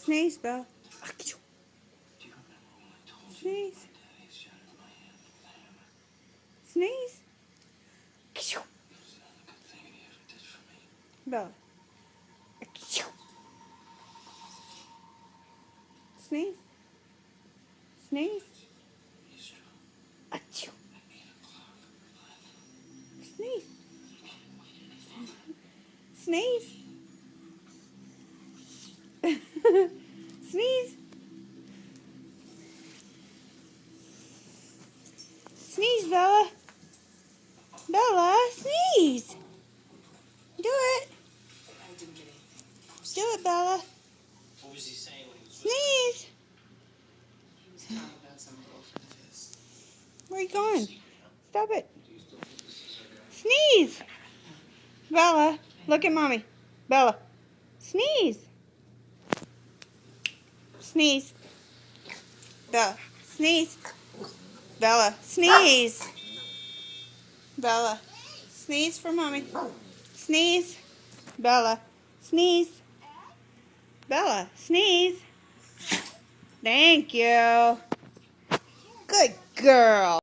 Sneeze, Bella. Sneeze. Sneeze. Bella. Sneeze. Sneeze. Achoo. Sneeze. Sneeze. Sneeze. Sneeze, Bella. Bella, sneeze. Do it. Do it, Bella. What was he saying when he was Sneeze. He was talking about some girlfriend of his. Where are you going? Stop it. Sneeze. Bella, look at Mommy. Bella, sneeze. Sneeze. Bella, sneeze. Bella, sneeze. Bella, sneeze for Mommy. Sneeze. Bella, sneeze. Bella, sneeze. Thank you. Good girl.